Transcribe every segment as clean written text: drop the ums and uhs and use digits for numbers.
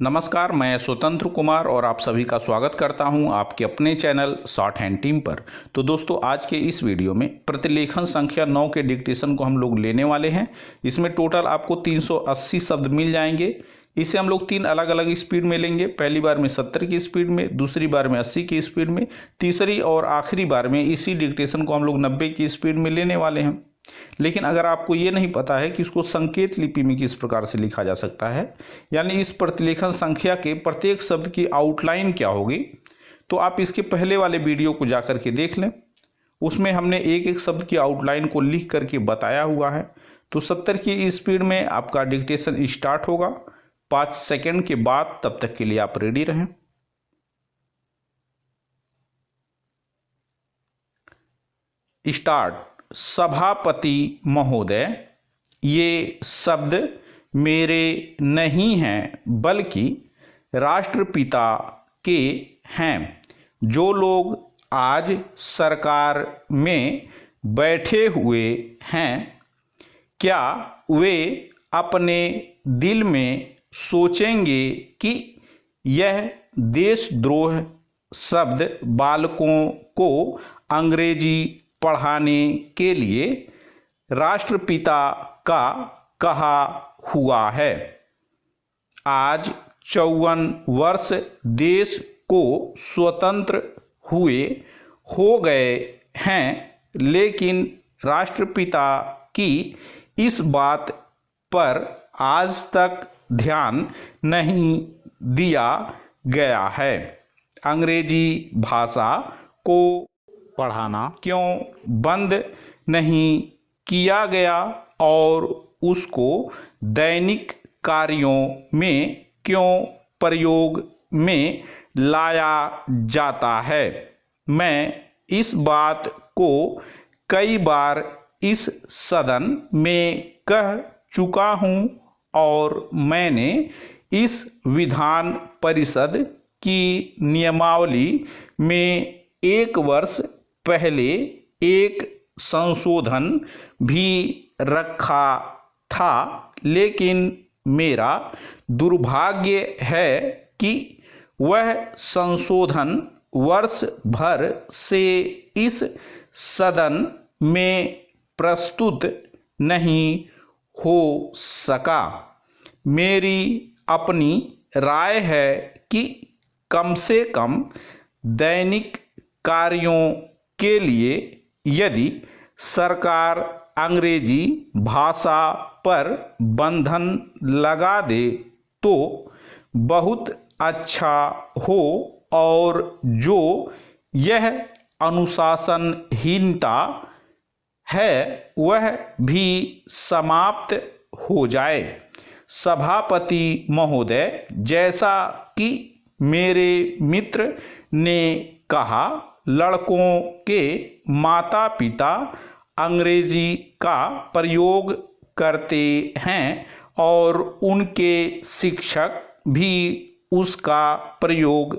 नमस्कार, मैं स्वतंत्र कुमार और आप सभी का स्वागत करता हूं आपके अपने चैनल शॉर्ट हैंड टीम पर। तो दोस्तों, आज के इस वीडियो में प्रतिलेखन संख्या 9 के डिक्टेशन को हम लोग लेने वाले हैं। इसमें टोटल आपको 380 शब्द मिल जाएंगे। इसे हम लोग 3 अलग अलग स्पीड में लेंगे। पहली बार में 70 की स्पीड में, दूसरी बार में 80 की स्पीड में, तीसरी और आखिरी बार में इसी डिक्टेशन को हम लोग 90 की स्पीड में लेने वाले हैं। लेकिन अगर आपको ये नहीं पता है कि इसको संकेत लिपि में किस प्रकार से लिखा जा सकता है, यानी इस प्रतिलेखन संख्या के प्रत्येक शब्द की आउटलाइन क्या होगी, तो आप इसके पहले वाले वीडियो को जाकर के देख लें। उसमें हमने एक एक शब्द की आउटलाइन को लिख करके बताया हुआ है। तो 70 की स्पीड में आपका डिक्टेशन स्टार्ट होगा। 5 सेकंड के बाद, तब तक के लिए आप रेडी रहें। स्टार्ट। सभापति महोदय, ये शब्द मेरे नहीं हैं बल्कि राष्ट्रपिता के हैं। जो लोग आज सरकार में बैठे हुए हैं, क्या वे अपने दिल में सोचेंगे कि यह देशद्रोह शब्द बालकों को अंग्रेजी पढ़ाने के लिए राष्ट्रपिता का कहा हुआ है। आज 54 वर्ष देश को स्वतंत्र हुए हो गए हैं, लेकिन राष्ट्रपिता की इस बात पर आज तक ध्यान नहीं दिया गया है। अंग्रेजी भाषा को पढ़ाना क्यों बंद नहीं किया गया और उसको दैनिक कार्यों में क्यों प्रयोग में लाया जाता है। मैं इस बात को कई बार इस सदन में कह चुका हूं और मैंने इस विधान परिषद की नियमावली में 1 वर्ष पहले एक संशोधन भी रखा था, लेकिन मेरा दुर्भाग्य है कि वह संशोधन वर्ष भर से इस सदन में प्रस्तुत नहीं हो सका। मेरी अपनी राय है कि कम से कम दैनिक कार्यों के लिए यदि सरकार अंग्रेजी भाषा पर बंधन लगा दे तो बहुत अच्छा हो, और जो यह अनुशासनहीनता है वह भी समाप्त हो जाए। सभापति महोदय, जैसा कि मेरे मित्र ने कहा, लड़कों के माता पिता अंग्रेजी का प्रयोग करते हैं और उनके शिक्षक भी उसका प्रयोग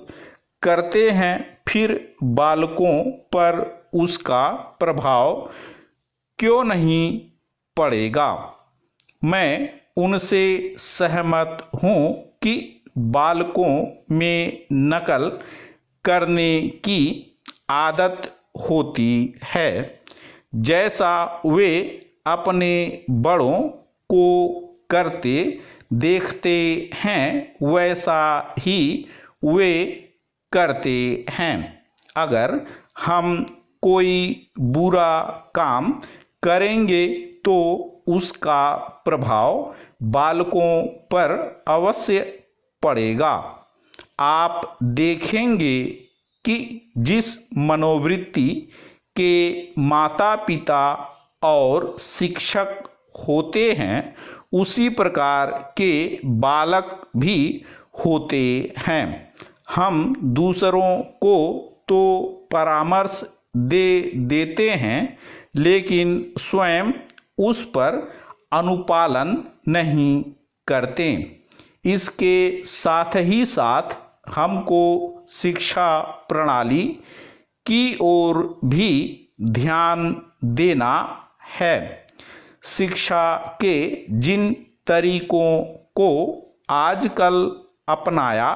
करते हैं, फिर बालकों पर उसका प्रभाव क्यों नहीं पड़ेगा। मैं उनसे सहमत हूँ कि बालकों में नकल करने की आदत होती है। जैसा वे अपने बड़ों को करते देखते हैं वैसा ही वे करते हैं। अगर हम कोई बुरा काम करेंगे तो उसका प्रभाव बालकों पर अवश्य पड़ेगा। आप देखेंगे कि जिस मनोवृत्ति के माता पिता और शिक्षक होते हैं उसी प्रकार के बालक भी होते हैं। हम दूसरों को तो परामर्श दे देते हैं, लेकिन स्वयं उस पर अनुपालन नहीं करते। इसके साथ ही साथ हमको शिक्षा प्रणाली की ओर भी ध्यान देना है। शिक्षा के जिन तरीकों को आजकल अपनाया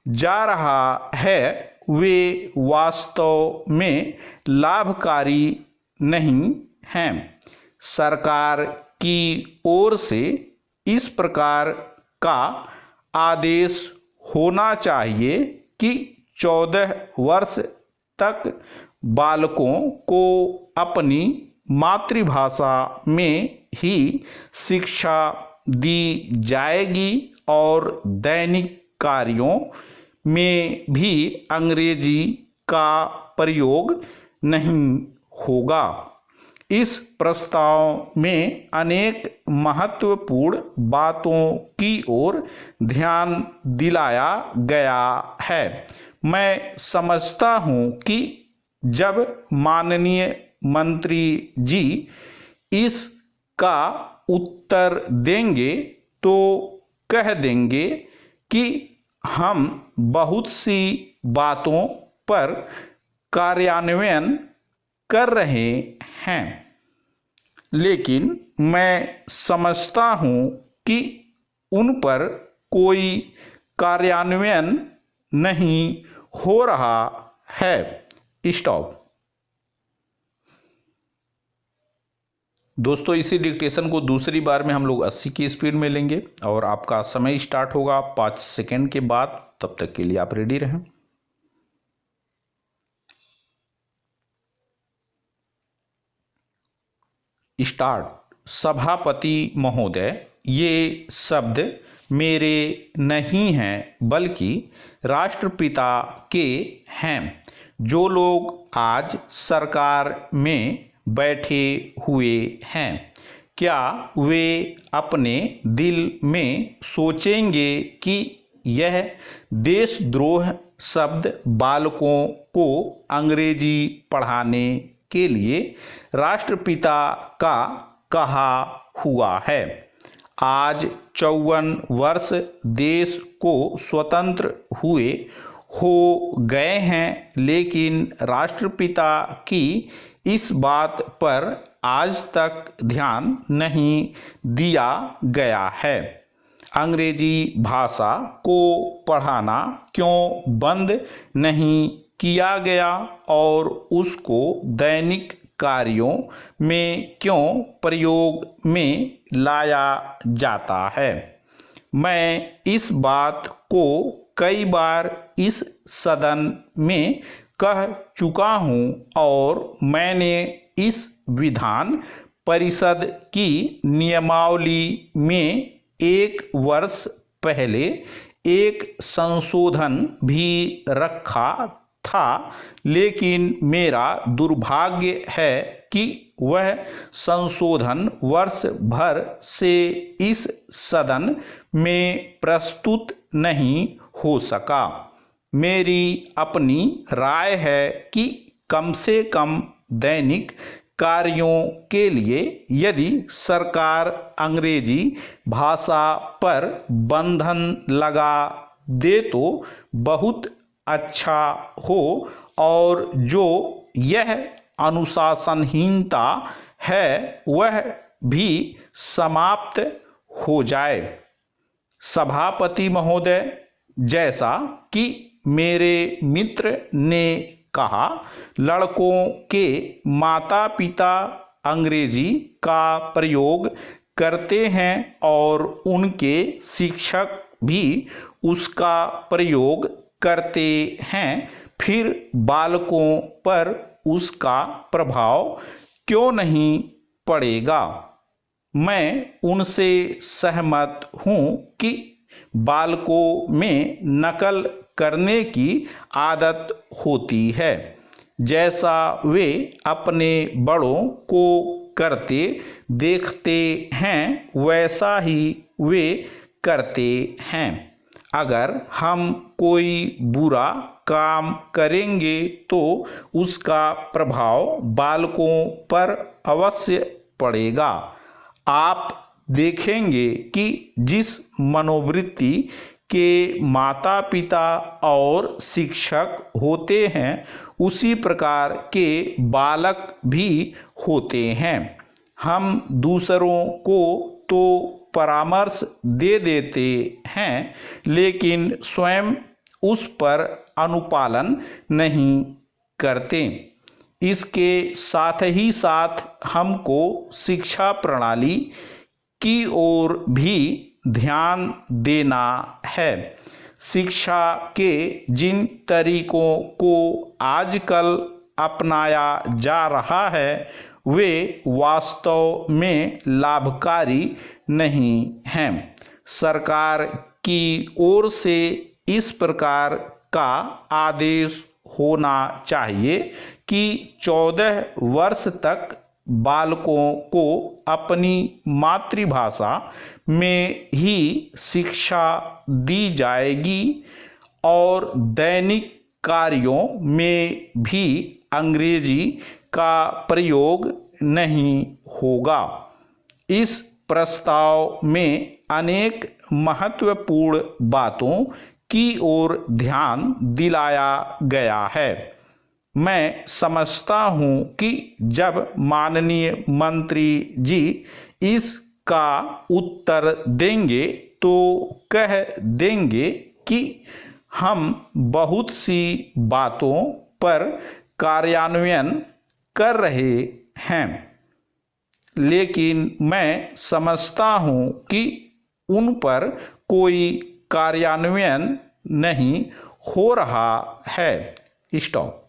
जा रहा है वे वास्तव में लाभकारी नहीं हैं। सरकार की ओर से इस प्रकार का आदेश होना चाहिए कि 14 वर्ष तक बालकों को अपनी मातृभाषा में ही शिक्षा दी जाएगी और दैनिक कार्यों में भी अंग्रेजी का प्रयोग नहीं होगा। इस प्रस्ताव में अनेक महत्वपूर्ण बातों की ओर ध्यान दिलाया गया है। मैं समझता हूं कि जब माननीय मंत्री जी इसका उत्तर देंगे तो कह देंगे कि हम बहुत सी बातों पर कार्यान्वयन कर रहे हैं, लेकिन मैं समझता हूं कि उन पर कोई कार्यान्वयन नहीं हो रहा है। स्टॉप। दोस्तों, इसी डिक्टेशन को दूसरी बार में हम लोग 80 की स्पीड में लेंगे और आपका समय स्टार्ट होगा 5 सेकंड के बाद। तब तक के लिए आप रेडी रहें। स्टार्ट। सभापति महोदय, ये शब्द मेरे नहीं हैं बल्कि राष्ट्रपिता के हैं। जो लोग आज सरकार में बैठे हुए हैं, क्या वे अपने दिल में सोचेंगे कि यह देशद्रोह शब्द बालकों को अंग्रेजी पढ़ाने के लिए राष्ट्रपिता का कहा हुआ है? आज 54 वर्ष देश को स्वतंत्र हुए हो गए हैं, लेकिन राष्ट्रपिता की इस बात पर आज तक ध्यान नहीं दिया गया है। अंग्रेजी भाषा को पढ़ाना क्यों बंद नहीं किया गया और उसको दैनिक कार्यों में क्यों प्रयोग में लाया जाता है? मैं इस बात को कई बार इस सदन में कह चुका हूं और मैंने इस विधान परिषद की नियमावली में 1 वर्ष पहले एक संशोधन भी रखा था, लेकिन मेरा दुर्भाग्य है कि वह संशोधन वर्ष भर से इस सदन में प्रस्तुत नहीं हो सका। मेरी अपनी राय है कि कम से कम दैनिक कार्यों के लिए यदि सरकार अंग्रेजी भाषा पर बंधन लगा दे तो बहुत अच्छा हो और जो यह अनुशासनहीनता है वह भी समाप्त हो जाए। सभापति महोदय, जैसा कि मेरे मित्र ने कहा, लड़कों के माता पिता अंग्रेजी का प्रयोग करते हैं और उनके शिक्षक भी उसका प्रयोग करते हैं, फिर बालकों पर उसका प्रभाव क्यों नहीं पड़ेगा? मैं उनसे सहमत हूं कि बालकों में नकल करने की आदत होती है, जैसा वे अपने बड़ों को करते देखते हैं वैसा ही वे करते हैं। अगर हम कोई बुरा काम करेंगे तो उसका प्रभाव बालकों पर अवश्य पड़ेगा। आप देखेंगे कि जिस मनोवृत्ति के माता पिता और शिक्षक होते हैं उसी प्रकार के बालक भी होते हैं। हम दूसरों को तो परामर्श दे देते हैं, लेकिन स्वयं उस पर अनुपालन नहीं करते। इसके साथ ही साथ हमको शिक्षा प्रणाली की ओर भी ध्यान देना है। शिक्षा के जिन तरीकों को आजकल अपनाया जा रहा है वे वास्तव में लाभकारी नहीं हैं। सरकार की ओर से इस प्रकार का आदेश होना चाहिए कि 14 वर्ष तक बालकों को अपनी मातृभाषा में ही शिक्षा दी जाएगी और दैनिक कार्यों में भी अंग्रेजी का प्रयोग नहीं होगा। इस प्रस्ताव में अनेक महत्वपूर्ण बातों की ओर ध्यान दिलाया गया है। मैं समझता हूं कि जब माननीय मंत्री जी इसका उत्तर देंगे तो कह देंगे कि हम बहुत सी बातों पर कार्यान्वयन कर रहे हैं, लेकिन मैं समझता हूं कि उन पर कोई कार्यान्वयन नहीं हो रहा है। स्टॉप।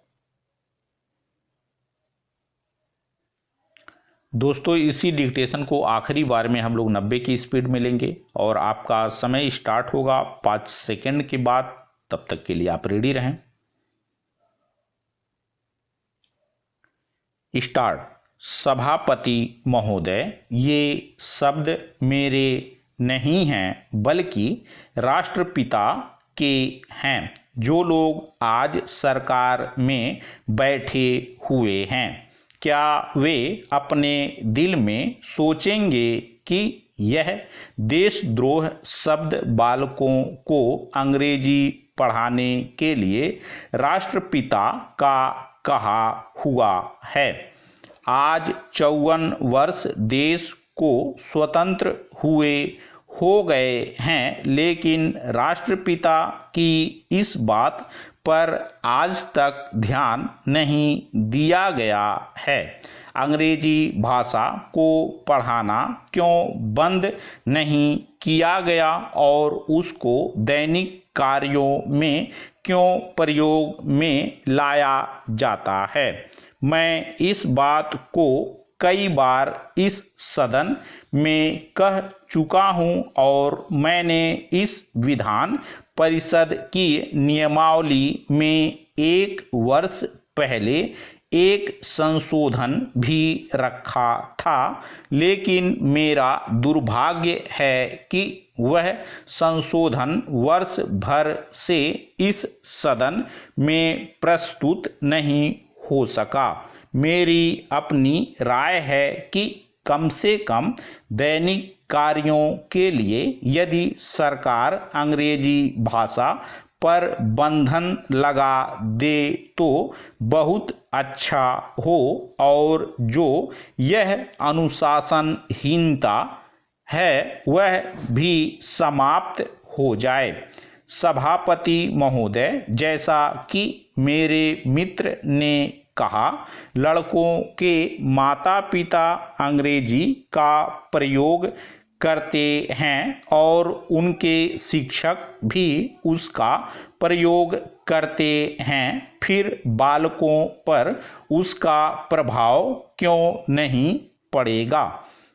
दोस्तों, इसी डिक्टेशन को आखिरी बार में हम लोग 90 की स्पीड में लेंगे और आपका समय स्टार्ट होगा 5 सेकंड के बाद। तब तक के लिए आप रेडी रहें। स्टार्ट। सभापति महोदय, ये शब्द मेरे नहीं हैं बल्कि राष्ट्रपिता के हैं, जो लोग आज सरकार में बैठे हुए हैं। क्या वे अपने दिल में सोचेंगे कि यह देशद्रोह शब्द बालकों को अंग्रेजी पढ़ाने के लिए राष्ट्रपिता का कहा हुआ है? आज 54 वर्ष देश को स्वतंत्र हुए हो गए हैं, लेकिन राष्ट्रपिता की इस बात पर आज तक ध्यान नहीं दिया गया है। अंग्रेजी भाषा को पढ़ाना क्यों बंद नहीं किया गया और उसको दैनिक कार्यों में क्यों प्रयोग में लाया जाता है? मैं इस बात को कई बार इस सदन में कह चुका हूं और मैंने इस विधान परिषद की नियमावली में 1 वर्ष पहले एक संशोधन भी रखा था, लेकिन मेरा दुर्भाग्य है कि वह संशोधन वर्ष भर से इस सदन में प्रस्तुत नहीं हो सका। मेरी अपनी राय है कि कम से कम दैनिक कार्यों के लिए यदि सरकार अंग्रेजी भाषा पर बंधन लगा दे तो बहुत अच्छा हो और जो यह अनुशासनहीनता है वह भी समाप्त हो जाए। सभापति महोदय, जैसा कि मेरे मित्र ने कहा, लड़कों के माता पिता अंग्रेजी का प्रयोग करते हैं और उनके शिक्षक भी उसका प्रयोग करते हैं, फिर बालकों पर उसका प्रभाव क्यों नहीं पड़ेगा?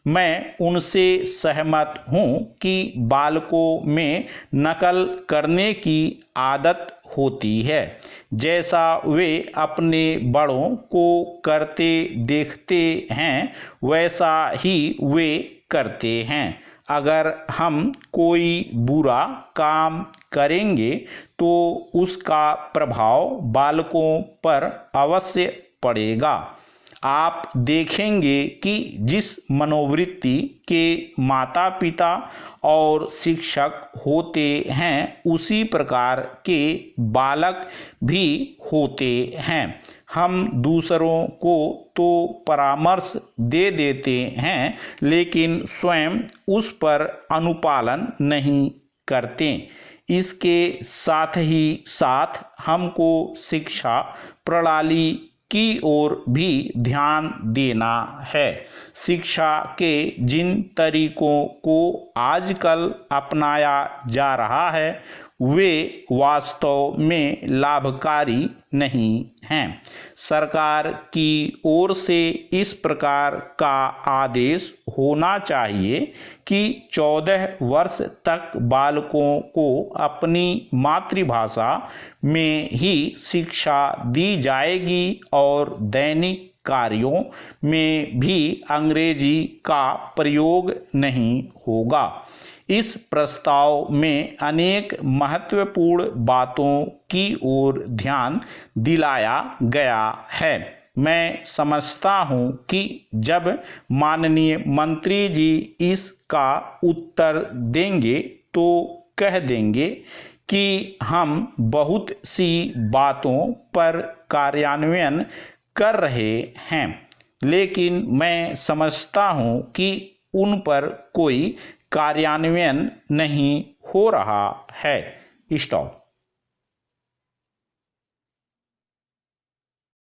मैं उनसे सहमत हूँ कि बालकों में नकल करने की आदत होती है, जैसा वे अपने बड़ों को करते देखते हैं वैसा ही वे करते हैं। अगर हम कोई बुरा काम करेंगे तो उसका प्रभाव बालकों पर अवश्य पड़ेगा। आप देखेंगे कि जिस मनोवृत्ति के माता पिता और शिक्षक होते हैं उसी प्रकार के बालक भी होते हैं। हम दूसरों को तो परामर्श दे देते हैं लेकिन स्वयं उस पर अनुपालन नहीं करते। इसके साथ ही साथ हमको शिक्षा प्रणाली की ओर भी ध्यान देना है। शिक्षा के जिन तरीकों को आजकल अपनाया जा रहा है वे वास्तव में लाभकारी नहीं हैं। सरकार की ओर से इस प्रकार का आदेश होना चाहिए कि 14 वर्ष तक बालकों को अपनी मातृभाषा में ही शिक्षा दी जाएगी और दैनिक कार्यों में भी अंग्रेजी का प्रयोग नहीं होगा। इस प्रस्ताव में अनेक महत्वपूर्ण बातों की ओर ध्यान दिलाया गया है। मैं समझता हूं कि जब माननीय मंत्री जी इसका उत्तर देंगे तो कह देंगे कि हम बहुत सी बातों पर कार्यान्वयन कर रहे हैं, लेकिन मैं समझता हूं कि उन पर कोई कार्यान्वयन नहीं हो रहा है। स्टॉप।